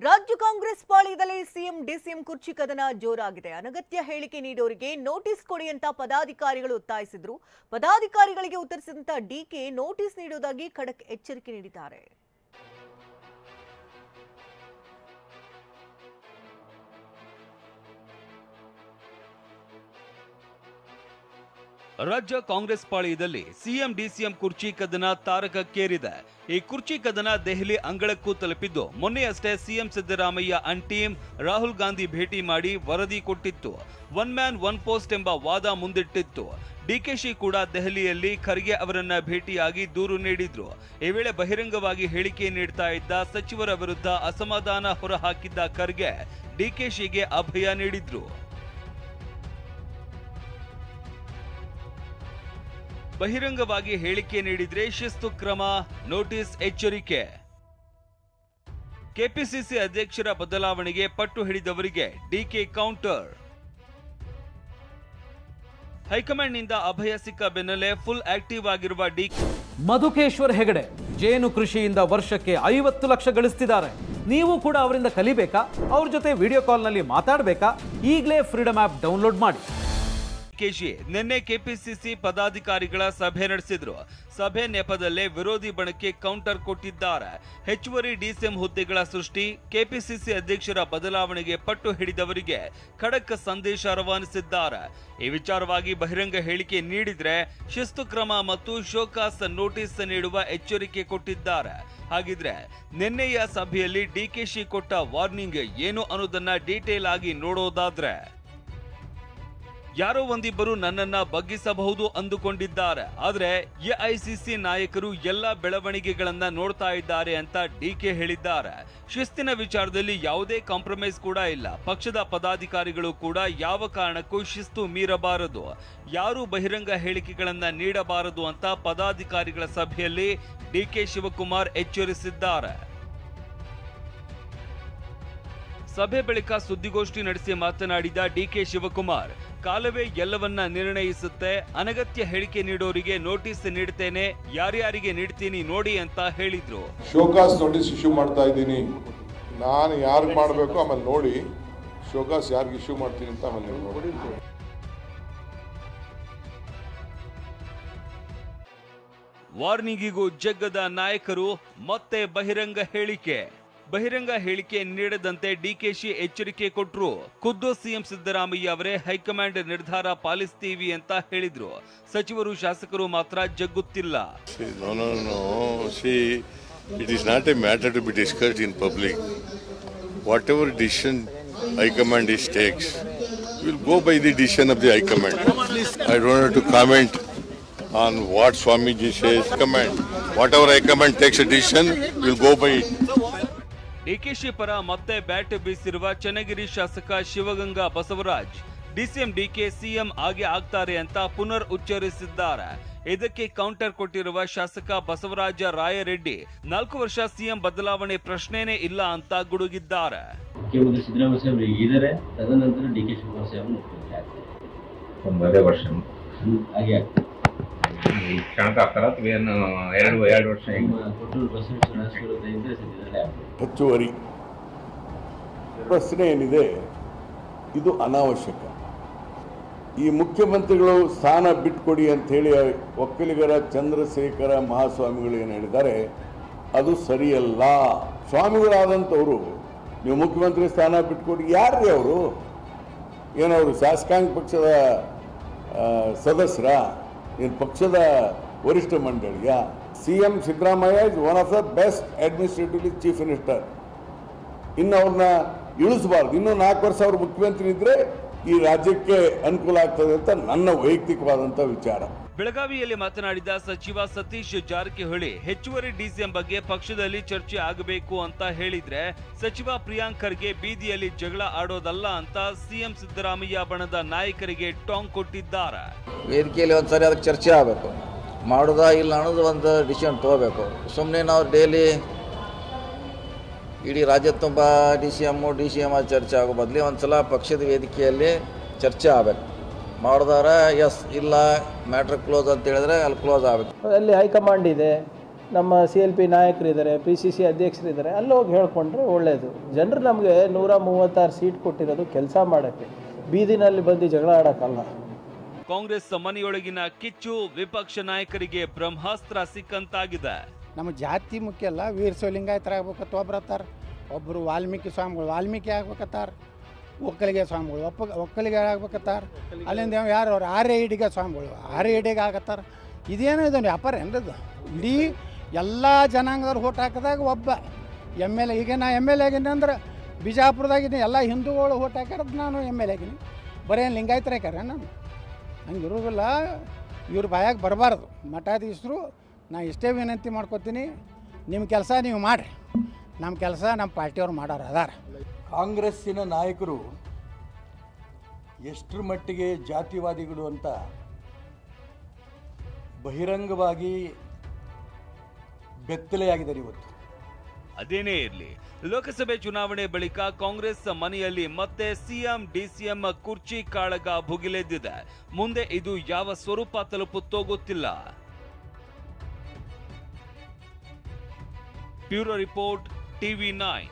ರಾಜ್ಯ Congress ಪಾಳ್ಯದಲ್ಲಿ CM DCM ಕುರ್ಚಿ ಕದನ ಜೋರಾಗಿದೆ. ಅನಗತ್ಯ ಹೇಳಿಕೆ ನೀಡೋರಿಗೆ ನೋಟಿಸ್ ಕೊಡಿ ಅಂತ ಪದಾಧಿಕಾರಿಗಳು ಒತ್ತಾಯಿಸಿದ್ರು. ಪದಾಧಿಕಾರಿಗಳಿಗೆ ಉತ್ತರಿಸಿದಂತ ಡಿಕೆ ನೋಟಿಸ್ ನೀಡುವುದಾಗಿ ಖಡಕ್ ಎಚ್ಚರಿಕೆ ನೀಡಿದ್ದಾರೆ. ರಾಜ್ಯ ಕಾಂಗ್ರೆಸ್ ಪಾಳ್ಯದಲ್ಲಿ ಸಿಎಂ ಡಿಸಿಎಂ ಕುರ್ಚಿ ಕದನ ತಾರಕಕ್ಕೇರಿದೆ. ಈ ಕುರ್ಚಿ ಕದನ ದೆಹಲಿ ಅಂಗಳಕ್ಕೂ ತಲುಪಿದ್ದು, ಮೊನ್ನೆಯಷ್ಟೇ CM Siddaramaiah and team Rahul Gandhi ಭೇಟಿ ಮಾಡಿ ವರದಿ ಕೊಟ್ಟಿತ್ತು. ಒನ್ ಮ್ಯಾನ್ ಒನ್ ಪೋಸ್ಟ್ ಎಂಬ ವಾದ ಮುಂದಿಟ್ಟಿತ್ತು. ಡಿಕೆಶಿ ಕೂಡ ದೆಹಲಿಯಲ್ಲಿ ಖರ್ಗೆ ಅವರನ್ನ ಭೇಟಿಯಾಗಿ ದೂರು ನೀಡಿದ್ರು. ಈ ವೇಳೆ ಬಹಿರಂಗವಾಗಿ ಹೇಳಿಕೆ ನೀಡ್ತಾ ಇದ್ದ ಸಚಿವರ ವಿರುದ್ಧ ಅಸಮಾಧಾನ ಹೊರಹಾಕಿದ್ದ ಖರ್ಗೆ ಡಿಕೆಶಿಗೆ ಅಭಯ ನೀಡಿದ್ರು. ಬಹಿರಂಗವಾಗಿ ಹೇಳಿಕೆ ನೀಡಿದ್ರೆ ಶಿಸ್ತು ಕ್ರಮ, ನೋಟಿಸ್, ಎಚ್ಚರಿಕೆ. ಕೆಪಿಸಿಸಿ ಅಧ್ಯಕ್ಷರ ಬದಲಾವಣೆಗೆ ಪಟ್ಟು ಹಿಡಿದವರಿಗೆ ಡಿಕೆ ಕೌಂಟರ್. ಹೈಕಮಾಂಡ್ನಿಂದ ಅಭಯ ಸಿಕ್ಕ ಬೆನ್ನಲ್ಲೇ ಫುಲ್ ಆಕ್ಟಿವ್ ಆಗಿರುವ ಡಿಕೆ. ಮಧುಕೇಶ್ವರ್ ಹೆಗಡೆ ಜೇನು ಕೃಷಿಯಿಂದ ವರ್ಷಕ್ಕೆ 50 ಲಕ್ಷ ಗಳಿಸ್ತಿದ್ದಾರೆ. ನೀವು ಕೂಡ ಅವರಿಂದ ಕಲಿಬೇಕಾ? ಅವ್ರ ಜೊತೆ ವಿಡಿಯೋ ಕಾಲ್ನಲ್ಲಿ ಮಾತಾಡಬೇಕಾ? ಈಗಲೇ ಫ್ರೀಡಮ್ ಆಪ್ ಡೌನ್ಲೋಡ್ ಮಾಡಿ. ನಿನ್ನೆ ಕೆಪಿಸಿಸಿ ಪದಾಧಿಕಾರಿಗಳ ಸಭೆ ನಡೆಸಿದ್ರು. ಸಭೆ ನೆಪದಲ್ಲೇ ವಿರೋಧಿ ಬಣಕ್ಕೆ ಕೌಂಟರ್ ಕೊಟ್ಟಿದ್ದಾರೆ. ಹೆಚ್ಚುವರಿ ಡಿಸಿಎಂ ಹುದ್ದೆಗಳ ಸೃಷ್ಟಿ, ಕೆಪಿಸಿಸಿ ಅಧ್ಯಕ್ಷರ ಬದಲಾವಣೆಗೆ ಪಟ್ಟು ಹಿಡಿದವರಿಗೆ ಖಡಕ್ ಸಂದೇಶ ರವಾನಿಸಿದ್ದಾರೆ. ಈ ವಿಚಾರವಾಗಿ ಬಹಿರಂಗ ಹೇಳಿಕೆ ನೀಡಿದ್ರೆ ಶಿಸ್ತು ಕ್ರಮ ಮತ್ತು ಶೋಕಾಸ್ ನೋಟಿಸ್ ನೀಡುವ ಎಚ್ಚರಿಕೆ ಕೊಟ್ಟಿದ್ದಾರೆ. ಹಾಗಿದ್ರೆ ನಿನ್ನೆಯ ಸಭೆಯಲ್ಲಿ ಡಿಕೆಶಿ ಕೊಟ್ಟ ವಾರ್ನಿಂಗ್ ಏನು ಅನ್ನೋದನ್ನ ಡೀಟೇಲ್ ಆಗಿ ನೋಡೋದಾದ್ರೆ, ಯಾರೋ ಒಂದಿಬ್ಬರು ನನ್ನನ್ನ ಬಗ್ಗಿಸಬಹುದು ಅಂದುಕೊಂಡಿದ್ದಾರೆ. ಆದ್ರೆ ಎಐಸಿಸಿ ನಾಯಕರು ಎಲ್ಲ ಬೆಳವಣಿಗೆಗಳನ್ನ ನೋಡ್ತಾ ಇದ್ದಾರೆ ಅಂತ ಡಿಕೆ ಹೇಳಿದ್ದಾರೆ. ಶಿಸ್ತಿನ ವಿಚಾರದಲ್ಲಿ ಯಾವುದೇ ಕಾಂಪ್ರಮೈಸ್ ಕೂಡ ಇಲ್ಲ. ಪಕ್ಷದ ಪದಾಧಿಕಾರಿಗಳು ಕೂಡ ಯಾವ ಕಾರಣಕ್ಕೂ ಶಿಸ್ತು ಮೀರಬಾರದು, ಯಾರು ಬಹಿರಂಗ ಹೇಳಿಕೆಗಳನ್ನ ನೀಡಬಾರದು ಅಂತ ಪದಾಧಿಕಾರಿಗಳ ಸಭೆಯಲ್ಲಿ ಡಿಕೆ ಶಿವಕುಮಾರ್ ಎಚ್ಚರಿಸಿದ್ದಾರೆ. ಸಭೆ ಬಳಿಕ ಸುದ್ದಿಗೋಷ್ಠಿ ನಡೆಸಿ ಮಾತನಾಡಿದ ಡಿಕೆ ಶಿವಕುಮಾರ್, ಕಾಲವೇ ಎಲ್ಲವನ್ನ ನಿರ್ಣಯಿಸುತ್ತೆ. ಅನಗತ್ಯ ಹೇಳಿಕೆ ನೀಡೋರಿಗೆ ನೋಟಿಸ್ ನೀಡ್ತೇನೆ, ಯಾರ್ಯಾರಿಗೆ ನೀಡ್ತೀನಿ ನೋಡಿ ಅಂತ ಹೇಳಿದ್ರು. ಶೋಕಾಸ್ ನೋಟಿಸ್ ಇಶ್ಯೂ ಮಾಡ್ತಾ ಇದ್ದೀನಿ. ನಾನು ಯಾರಿಗೆ ಮಾಡಬೇಕು ಆಮೇಲೆ ನೋಡಿ, ಶೋಕಾಸ್ ಯಾರಿಗೆ ಇಶ್ಯೂ ಮಾಡ್ತೀನಿ ಅಂತ ಆಮೇಲೆ ನೋಡಿ. ವಾರ್ನಿಂಗಿಗೂ ಜಗ್ಗದ ನಾಯಕರು, ಮತ್ತೆ ಬಹಿರಂಗ ಹೇಳಿಕೆ ನೀಡದಂತೆ ಡಿಕೆಶಿ ಎಚ್ಚರಿಕೆ ಕೊಟ್ರು. ಖುದ್ದು ಸಿಎಂ ಸಿದ್ದರಾಮಯ್ಯ ಅವರೇ ಹೈಕಮಾಂಡ್ ನಿರ್ಧಾರ ಪಾಲಿಸ್ತೀವಿ ಅಂತ ಹೇಳಿದ್ರು. ಸಚಿವರು ಶಾಸಕರು ಮಾತ್ರ ಜಗ್ಗುತ್ತಿಲ್ಲ. It is not a matter to be discussed in public. Whatever decision High Command takes, we will go by the decision of the High Command. I don't have to comment on what Swamiji says. Command. Whatever High Command takes a decision, we will go by it. DKShi ಪರ ಮತ್ತೆ bat ಬೀಸಿರುವ ಚನ್ನಗಿರಿ ಶಾಸಕ Shivaganga Basavaraj, DCM DK CM ಆಗಿ ಆಗ್ತಾರೆ ಅಂತ ಪುನರ್ ಉಚ್ಚರಿಸಿದ್ದಾರೆ. ಇದಕ್ಕೆ counter ಕೊಟ್ಟಿರುವ ಶಾಸಕ ಬಸವರಾಜ ರಾಯರೆಡ್ಡಿ, 4 ವರ್ಷ ಸಿಎಂ ಬದಲಾವಣೆ ಪ್ರಶ್ನೆನೇ ಇಲ್ಲ ಅಂತ ಗುಡುಗಿದ್ದಾರೆ. ಮುಖ್ಯಮಂತ್ರಿ ಸಿದ್ದರಾಮಯ್ಯ ಸಾಹೇಬರು ಇದ್ದಾರೆ, ತದನಂತರ ಡಿಕೆ ಶಿವಕುಮಾರ್ ಸಾಹೇಬರು ಒಂದೇ ವರ್ಷ ಹಾಗೆ ಹೆಚ್ಚುವರಿ ಪ್ರಶ್ನೆ ಏನಿದೆ ಇದು ಅನಾವಶ್ಯಕ. ಈ ಮುಖ್ಯಮಂತ್ರಿಗಳು ಸ್ಥಾನ ಬಿಟ್ಕೊಡಿ ಅಂತ ಹೇಳಿ ಒಕ್ಕಲಿಗರ ಚಂದ್ರಶೇಖರ ಮಹಾಸ್ವಾಮಿಗಳು ಏನು ಹೇಳಿದ್ದಾರೆ ಅದು ಸರಿಯಲ್ಲ. ಸ್ವಾಮಿಗಳಾದಂಥವರು ನೀವು ಮುಖ್ಯಮಂತ್ರಿ ಸ್ಥಾನ ಬಿಟ್ಕೊಡಿ, ಯಾರ್ರೀ ಅವರು? ಏನವರು ಶಾಸಕಾಂಗ ಪಕ್ಷದ ಸದಸ್ಯರ, ಏನು ಪಕ್ಷದ ವರಿಷ್ಠ ಮಂಡಳಿಯ? CM Siddaramaiah is one of the best administratively chief minister. ಇನ್ನು ಅವ್ರನ್ನ ಇಳಿಸಬಾರ್ದು. ಇನ್ನೂ 4 ವರ್ಷ ಅವರು ಮುಖ್ಯಮಂತ್ರಿ ಇದ್ರೆ ಈ ರಾಜ್ಯಕ್ಕೆ ಅನುಕೂಲ ಆಗ್ತದೆ ಅಂತ ನನ್ನ ವೈಯಕ್ತಿಕವಾದಂಥ ವಿಚಾರ. ಬೆಳಗಾವಿಯಲ್ಲಿ ಮಾತನಾಡಿದ ಸಚಿವ ಸತೀಶ್ ಜಾರಕಿಹೊಳಿ, ಹೆಚ್ಚುವರಿ ಡಿಸಿಎಂ ಬಗ್ಗೆ ಪಕ್ಷದಲ್ಲಿ ಚರ್ಚೆ ಆಗಬೇಕು ಅಂತ ಹೇಳಿದ್ರೆ ಸಚಿವ ಪ್ರಿಯಾಂಕ್ ಖರ್ಗೆ ಬೀದಿಯಲ್ಲಿ ಜಗಳ ಆಡೋದಲ್ಲ ಅಂತ ಸಿಎಂ ಸಿದ್ದರಾಮಯ್ಯ ಬಣದ ನಾಯಕರಿಗೆ ಟಾಂಗ್ ಕೊಟ್ಟಿದ್ದಾರೆ. ವೇದಿಕೆಯಲ್ಲಿ ಒಂದ್ಸರಿ ಅದಕ್ಕೆ ಚರ್ಚೆ ಆಗಬೇಕು, ಮಾಡೋದಾ ಇಲ್ಲ ಅನ್ನೋದು ಒಂದು ಡಿಸಿಷನ್ ತಗೋಬೇಕು. ಸುಮ್ಮನೆ ನಾವು ಡೈಲಿ ಇಡೀ ರಾಜ್ಯ ತುಂಬ ಡಿ ಸಿ ಎಮ್ ಚರ್ಚೆ ಆಗೋ ಬದಲಿ ಒಂದ್ಸಲ ಪಕ್ಷದ ವೇದಿಕೆಯಲ್ಲಿ ಚರ್ಚೆ ಆಗಬೇಕು. ಮಾಡಿದಾರ ಎಸ್ ಇಲ್ಲ ಮ್ಯಾಟ್ರ್ ಕ್ಲೋಸ್ ಅಂತ ಹೇಳಿದ್ರೆ ಅಲ್ಲಿ ಕ್ಲೋಸ್ ಆಗಬೇಕು. ಅಲ್ಲಿ ಹೈಕಮಾಂಡ್ ಇದೆ, ನಮ್ಮ CLP ನಾಯಕರಿದ್ದಾರೆ, PCC ಅಧ್ಯಕ್ಷರಿದ್ದಾರೆ, ಅಲ್ಲಿ ಹೋಗಿ ಹೇಳ್ಕೊಂಡ್ರೆ ಒಳ್ಳೆಯದು. ಜನರು ನಮಗೆ 136 ಸೀಟ್ ಕೊಟ್ಟಿರೋದು ಕೆಲಸ ಮಾಡೋಕ್ಕೆ, ಬೀದಿನಲ್ಲಿ ಬಂದು ಜಗಳ ಆಡೋಕ್ಕಲ್ಲ. ಕಾಂಗ್ರೆಸ್ ಮನೆಯೊಳಗಿನ ಕಿಚ್ಚು ವಿಪಕ್ಷ ನಾಯಕರಿಗೆ ಬ್ರಹ್ಮಾಸ್ತ್ರ ಸಿಕ್ಕಂತಾಗಿದೆ. ನಮ್ಮ ಜಾತಿ ಮುಖ್ಯ ಅಲ್ಲ, ವೀರಶೈವ ಲಿಂಗಾಯತರಾಗಬೇಕಂತ ಒಬ್ಬರು ವಾಲ್ಮೀಕಿ ಸ್ವಾಮಿಗಳು ವಾಲ್ಮೀಕಿ ಆಗ್ಬೇಕತ್ತಾರ, ಒಕ್ಕಲಿಗೆ ಸ್ವಾಮಿಗಳು ಒಕ್ಕಲಿಗೆ ಆಗ್ಬೇಕತ್ತಾರ, ಅಲ್ಲಿಂದ ಯಾರು ಅವ್ರು ಆರ್ಯ ಸ್ವಾಮಿಗಳು ಆರ್ಯ ಆಗತ್ತಾರ. ಇದೇನೋ ಇದನ್ನು ವ್ಯಾಪಾರ ಏನ್ರದು? ಇಡೀ ಎಲ್ಲ ಜನಾಂಗದವ್ರು ಓಟ್ ಹಾಕಿದಾಗ ಒಬ್ಬ MLA, ಈಗ ನಾ MLA ಆಗೀನಿ ಅಂದ್ರೆ ಬಿಜಾಪುರದಾಗಿದ್ದೀನಿ, ಎಲ್ಲ ಹಿಂದೂಗಳು ಓಟ್ ಹಾಕ್ಯಾರದು ನಾನು MLA ಆಗೀನಿ, ಬರೀ ಲಿಂಗಾಯತರ ಹಾಕ್ಯಾರ ನಾನು? ಹಂಗೆ ಇರೋದಿಲ್ಲ. ಇವ್ರ ಬಾಯಾಗ ಬರಬಾರ್ದು. ಮಠಾಧೀಶರು ನಾ ಇಷ್ಟೇ ವಿನಂತಿ ಮಾಡ್ಕೊತೀನಿ, ನಿಮ್ಮ ಕೆಲಸ ನೀವು ಮಾಡಿರಿ, ನಮ್ಮ ಕೆಲಸ ನಮ್ಮ ಪಾರ್ಟಿಯವ್ರು ಮಾಡೋರು ಅದಾರ. ಕಾಂಗ್ರೆಸ್ಸಿನ ನಾಯಕರು ಎಷ್ಟರ ಮಟ್ಟಿಗೆ ಜಾತಿವಾದಿಗಳು ಅಂತ ಬಹಿರಂಗವಾಗಿ ಬೆತ್ತಲೆಯಾಗಿದ್ದಾರೆ ಇವತ್ತು. ಅದೇನೇ ಇರಲಿ, ಲೋಕಸಭೆ ಚುನಾವಣೆ ಬಳಿಕ ಕಾಂಗ್ರೆಸ್ ಮನೆಯಲ್ಲಿ ಮತ್ತೆ CM DCM ಕುರ್ಚಿ ಕಾಳಗ ಭುಗಿಲೆದ್ದಿದೆ. ಮುಂದೆ ಇದು ಯಾವ ಸ್ವರೂಪ ತಲುಪುತ್ತೋ ಗೊತ್ತಿಲ್ಲ. Bureau report, TV9.